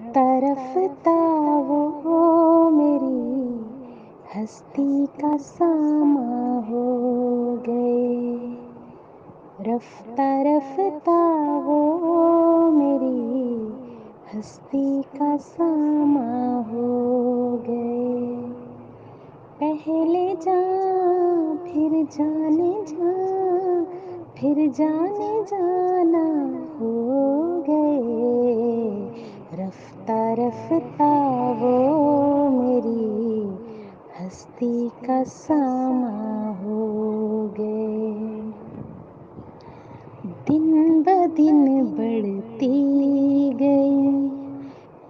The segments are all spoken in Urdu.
رفتہ رفتہ وہ میری ہستی کا ساما ہو گئے، رفتہ رفتہ وہ میری ہستی کا ساما ہو گئے، پہلے جان پھر جانے جان پھر جانے جانا ہو گئے، رفتہ رفتہ وہ میری ہستی کا ساما ہو گئے، دن بدن بڑھتی گئی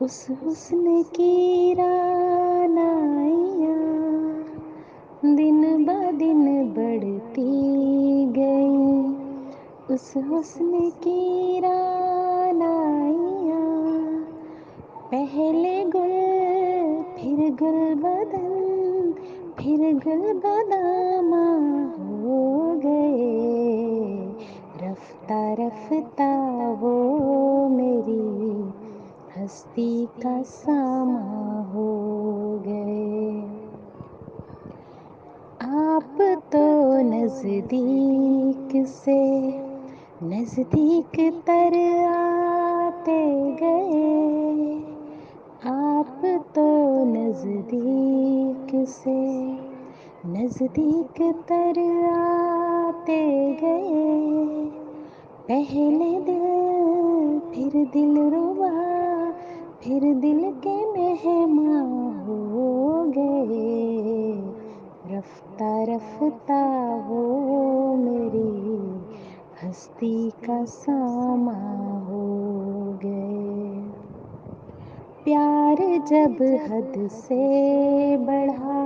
اس حسن کی رعنائیاں، دن بدن بڑھتی گئی اس حسن کی رعنائیاں، پہلے گل پھر گل بدن پھر گل بدامہ ہو گئے، رفتہ رفتہ وہ میری ہستی کا ساما ہو گئے، آپ تو نزدیک سے نزدیک تر آتے گئے، آپ تو نزدیک سے نزدیک تر آتے گئے، پہلے دل پھر دل ربا پھر دل کے مہماں ہو گئے، رفتہ رفتہ وہ میری ہستی کا ساما ہو گئے، پیار جب حد سے بڑھا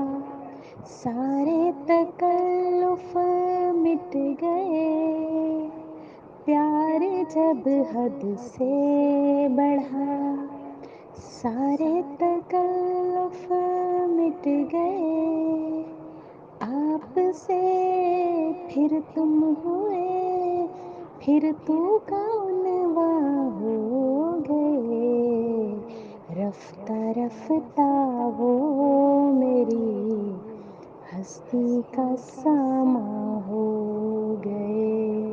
سارے تکلف مٹ گئے، پیار جب حد سے بڑھا سارے تکلف مٹ گئے، آپ سے پھر تم ہوئے پھر تو کا عنواں ہو گئے، رفتہ رفتہ وہ میری ہستی کا ساما ہو گئے۔